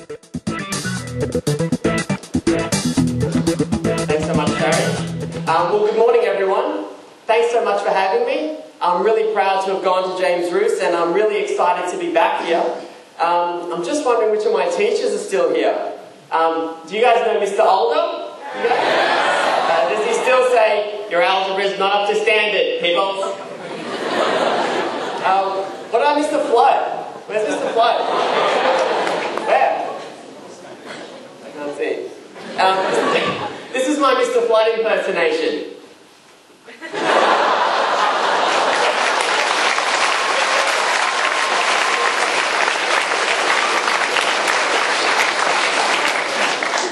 Thanks so much, Karen. Well, good morning, everyone. Thanks so much for having me. I'm really proud to have gone to James Ruse, and I'm really excited to be back here. I'm just wondering which of my teachers are still here. Do you guys know Mr. Older? Does he still say, your algebra is not up to standard, people? What about Mr. Flood? Where's Mr. Flood? Where? I can't see. This is my Mr. Flood impersonation.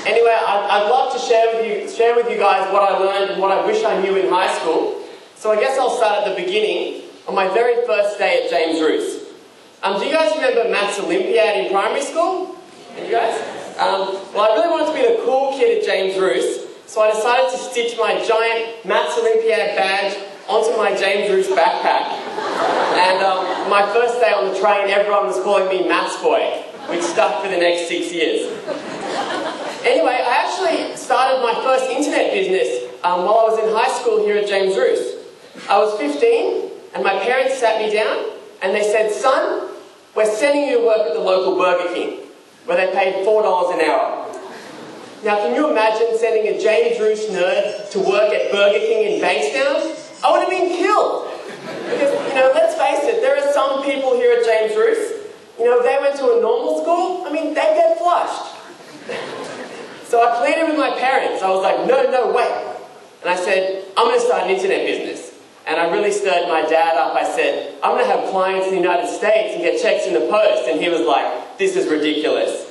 Anyway, I'd love to share with you guys what I learned and what I wish I knew in high school. So I guess I'll start at the beginning, on my very first day at James Ruse. Do you guys remember Maths Olympiad in primary school? You guys? Well, I really wanted to be the cool kid at James Ruse, so I decided to stitch my giant Maths Olympiad badge onto my James Ruse backpack. And my first day on the train, everyone was calling me Maths Boy, which stuck for the next 6 years. Anyway, I actually started my first internet business while I was in high school here at James Ruse. I was 15, and my parents sat me down, and they said, son, we're sending you to work at the local Burger King, where they paid $4 an hour. Now, can you imagine sending a James Ruse nerd to work at Burger King in Bankstown? I would have been killed. Because, let's face it, there are some people here at James Ruse, if they went to a normal school, they'd get flushed. So I pleaded with my parents. I was like, no, wait. And I said, I'm going to start an internet business. And I really stirred my dad up. I said, I'm going to have clients in the United States and get checks in the post. And he was like, this is ridiculous.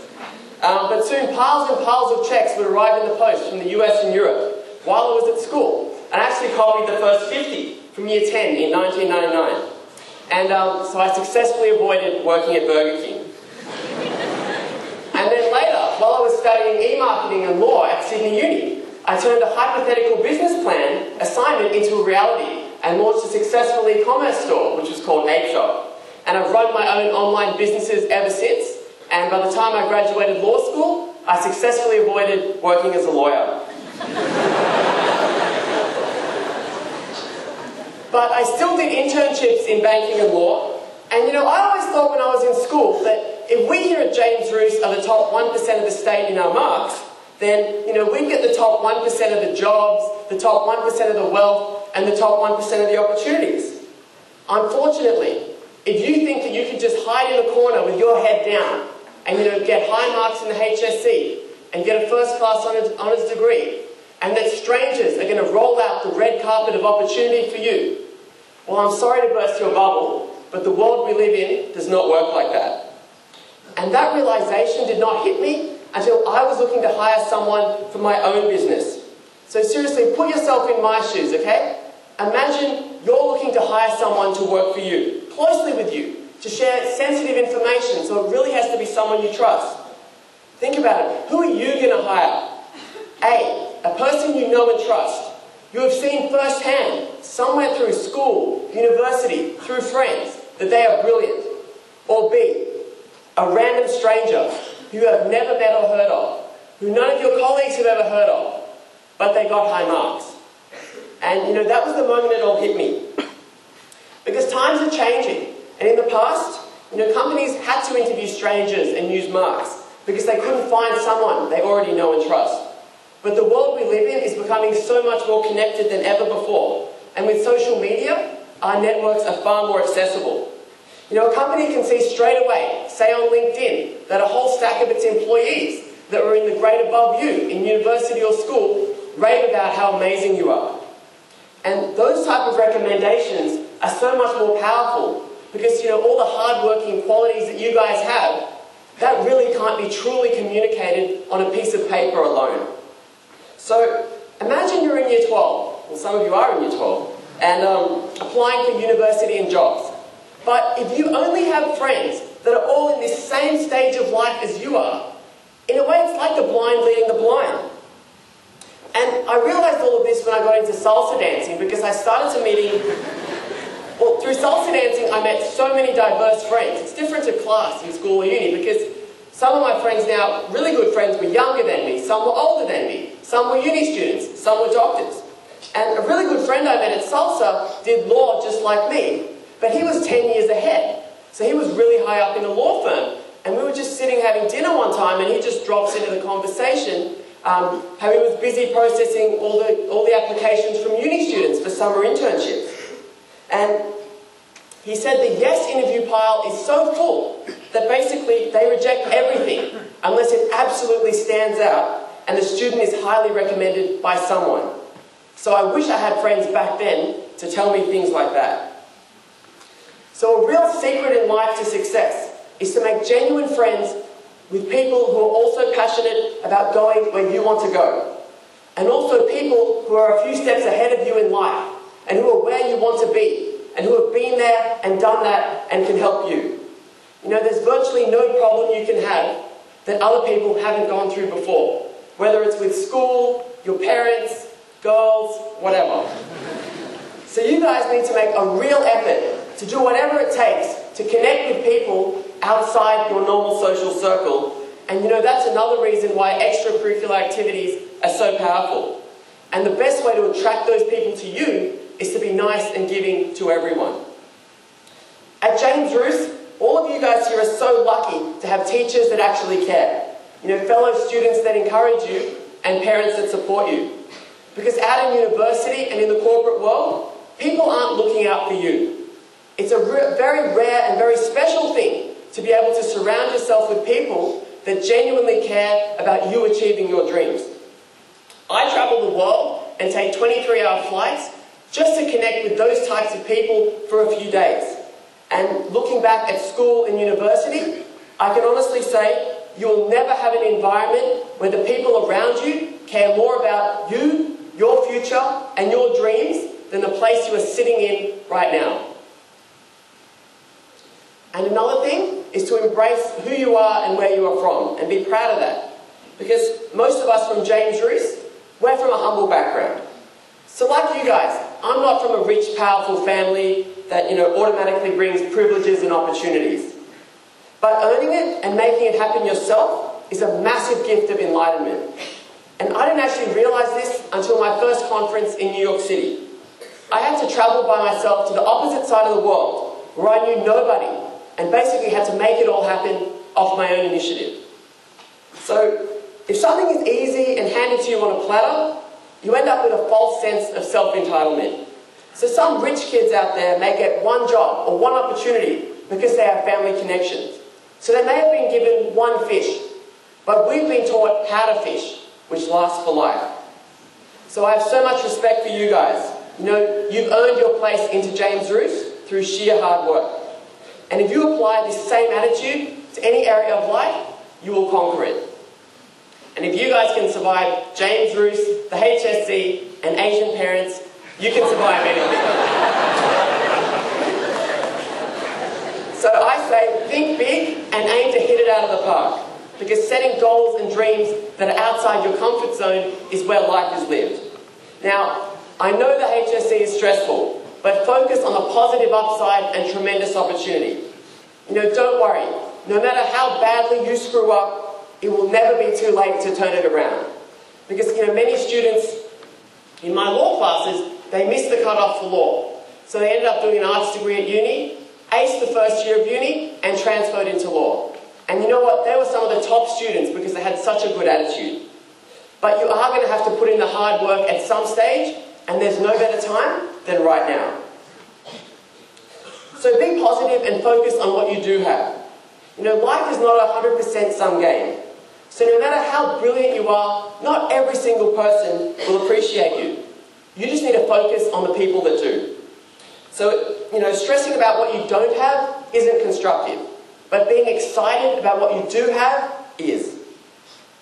But soon piles and piles of checks would arrive in the post from the US and Europe while I was at school. And I actually copied the first 50 from year 10 in 1999. And so I successfully avoided working at Burger King. And then later, while I was studying e-marketing and law at Sydney Uni, I turned a hypothetical business plan assignment into a reality and launched a successful e-commerce store, which was called Ape Shop. And I've run my own online businesses ever since, and by the time I graduated law school, I successfully avoided working as a lawyer. But I still did internships in banking and law, and I always thought when I was in school that if we here at James Ruse are the top 1% of the state in our marks, then, we get the top 1% of the jobs, the top 1% of the wealth, and the top 1% of the opportunities. Unfortunately, if you think that you can just hide in a corner with your head down and, get high marks in the HSC and get a first-class honours degree, and that strangers are going to roll out the red carpet of opportunity for you, well, I'm sorry to burst your bubble, but the world we live in does not work like that. And that realization did not hit me until I was looking to hire someone for my own business. So seriously, put yourself in my shoes, okay? Imagine you're looking to hire someone to work for you, closely with you, to share sensitive information, so it really has to be someone you trust. Think about it. Who are you going to hire? A person you know and trust. You have seen firsthand, somewhere through school, university, through friends, that they are brilliant. Or B, a random stranger who you have never met or heard of, who none of your colleagues have ever heard of, but they got high marks. And, that was the moment it all hit me. Because times are changing. And in the past, companies had to interview strangers and use marks because they couldn't find someone they already know and trust. But the world we live in is becoming so much more connected than ever before. And with social media, our networks are far more accessible. A company can see straight away, say on LinkedIn, that a whole stack of its employees that were in the grade above you in university or school rave about how amazing you are. And those type of recommendations are so much more powerful because, all the hard-working qualities that you guys have, that really can't be truly communicated on a piece of paper alone. So imagine you're in year 12, well some of you are in year 12, and applying for university and jobs. But if you only have friends that are all in this same stage of life as you are, in a way it's like the blind leading the blind. And I realized all of this when I got into salsa dancing because I started to meeting, through salsa dancing I met so many diverse friends. It's different to class in school or uni because Some of my friends now, really good friends, were younger than me, some were older than me, some were uni students, some were doctors. And a really good friend I met at Salsa did law just like me, but he was 10 years ahead. So he was really high up in a law firm. And we were just sitting having dinner one time, and he just drops into the conversation how he was busy processing all the applications from uni students for summer internships. And he said the yes interview pile is so full that basically they reject everything unless it absolutely stands out and the student is highly recommended by someone. So I wish I had friends back then to tell me things like that. So a real secret in life to success is to make genuine friends with people who are also passionate about going where you want to go. And also people who are a few steps ahead of you in life and who are where you want to be and who have been there and done that and can help you. You know, there's virtually no problem you can have that other people haven't gone through before, whether it's with school, your parents, girls, whatever. So you guys need to make a real effort to do whatever it takes to connect with people outside your normal social circle. And you know, that's another reason why extracurricular activities are so powerful. And the best way to attract those people to you is to be nice and giving to everyone. At James Ruse, all of you guys here are so lucky to have teachers that actually care. You know, fellow students that encourage you and parents that support you. Because out in university and in the corporate world, people aren't looking out for you. It's a very rare and very special thing to be able to surround yourself with people that genuinely care about you achieving your dreams. I travel the world and take 23-hour flights just to connect with those types of people for a few days. And looking back at school and university, I can honestly say you will never have an environment where the people around you care more about you, your future, and your dreams than the place you are sitting in right now. And another thing is to embrace who you are and where you are from, and be proud of that. Because most of us from James Ruse, we're from a humble background. So like you guys, I'm not from a rich, powerful family that, you know, automatically brings privileges and opportunities. But earning it and making it happen yourself is a massive gift of enlightenment. And I didn't actually realize this until my first conference in New York City. I had to travel by myself to the opposite side of the world, where I knew nobody, and basically had to make it all happen off my own initiative. So, if something is easy and handed to you on a platter, you end up with a false sense of self-entitlement. So some rich kids out there may get one job or one opportunity because they have family connections. So they may have been given one fish, but we've been taught how to fish, which lasts for life. So I have so much respect for you guys. You know, you've earned your place into James Ruse through sheer hard work. And if you apply this same attitude to any area of life, you will conquer it. And if you guys can survive James Ruse, the HSC, and Asian parents, you can survive anything. So I say, think big and aim to hit it out of the park. Because setting goals and dreams that are outside your comfort zone is where life is lived. Now, I know the HSC is stressful, but focus on the positive upside and tremendous opportunity. You know, don't worry. No matter how badly you screw up, it will never be too late to turn it around. Because, you know, many students in my law classes, they missed the cutoff for law. So they ended up doing an arts degree at uni, aced the first year of uni, and transferred into law. And you know what? They were some of the top students because they had such a good attitude. But you are going to have to put in the hard work at some stage, and there's no better time than right now. So be positive and focus on what you do have. You know, life is not a 100% sum game. So no matter how brilliant you are, not every single person will appreciate you. You just need to focus on the people that do. So, you know, stressing about what you don't have isn't constructive. But being excited about what you do have is.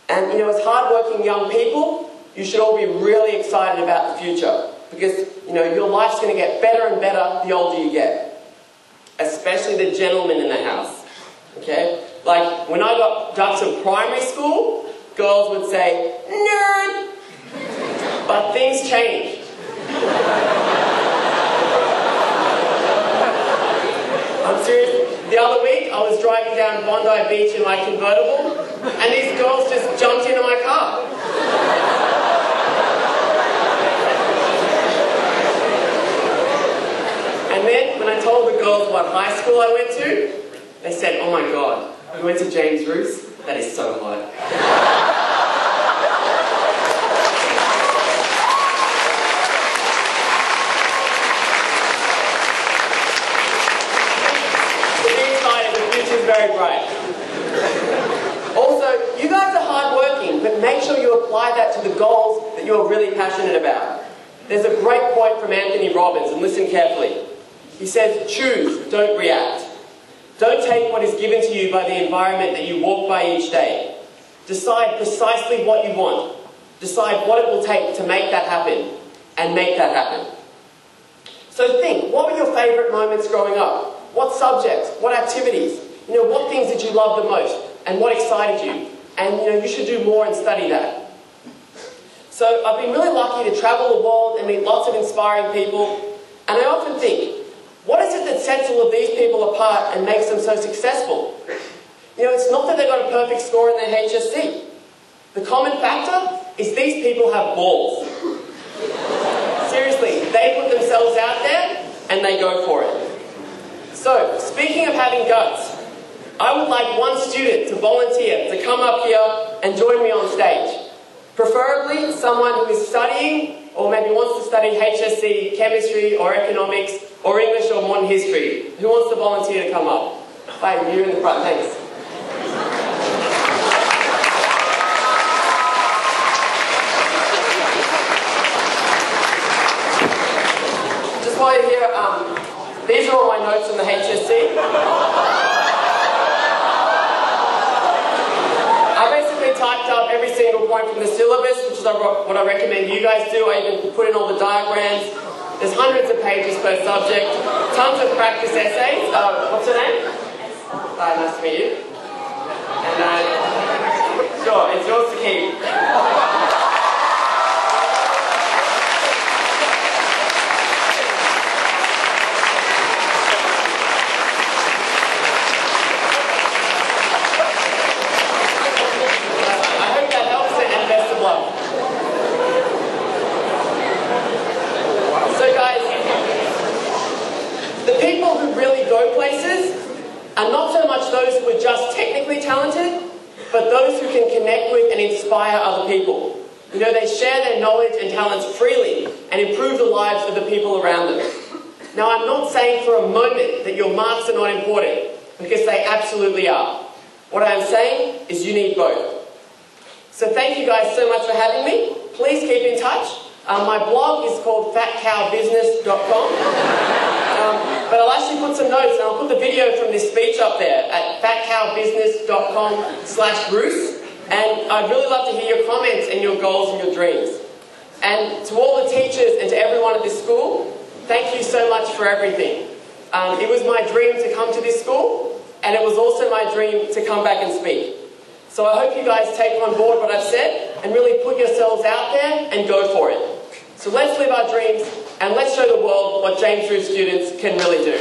And, you know, as hardworking young people, you should all be really excited about the future. Because, you know, your life's going to get better and better the older you get. Especially the gentlemen in the house. Okay? Like, when I got to primary school, girls would say, nerd! But things change. I'm serious. The other week, I was driving down Bondi Beach in my convertible, and these girls just jumped into my car. And then, when I told the girls what high school I went to, they said, "Oh my God, you went to James Ruse? That is so hot." Very bright. Also, you guys are hardworking, but make sure you apply that to the goals that you're really passionate about. There's a great quote from Anthony Robbins, and listen carefully. He says, "Choose, don't react. Don't take what is given to you by the environment that you walk by each day. Decide precisely what you want. Decide what it will take to make that happen, and make that happen." So think, what were your favourite moments growing up? What subjects? What activities? What things did you love the most? And what excited you? And, you should do more and study that. So I've been really lucky to travel the world and meet lots of inspiring people. And I often think, what is it that sets all of these people apart and makes them so successful? It's not that they got a perfect score in their HSC. The common factor is these people have balls. Seriously, they put themselves out there and they go for it. So, speaking of having guts, I would like one student to volunteer to come up here and join me on stage. Preferably someone who is studying or maybe wants to study HSC, chemistry or economics or English or modern history. Who wants to volunteer to come up? Hi, you in the front, thanks. Just while you're here, these are all my notes on the HSC. I basically typed up every single point from the syllabus, which is what I recommend you guys do. I even put in all the diagrams. There's hundreds of pages per subject, tons of practice essays. What's your name? Hi, nice to meet you. And sure, it's yours to keep. Are not so much those who are just technically talented, but those who can connect with and inspire other people. They share their knowledge and talents freely and improve the lives of the people around them. Now, I'm not saying for a moment that your marks are not important, because they absolutely are. What I'm saying is you need both. So thank you guys so much for having me. Please keep in touch. My blog is called fatcowbusiness.com. But I'll actually put some notes, and I'll put the video from this speech up there at fatcowbusiness.com/Ruse. And I'd really love to hear your comments and your goals and your dreams. And to all the teachers and to everyone at this school, thank you so much for everything. It was my dream to come to this school, and it was also my dream to come back and speak. So I hope you guys take on board what I've said and really put yourselves out there and go for it. So let's live our dreams, and let's show the world what James Ruse students can really do.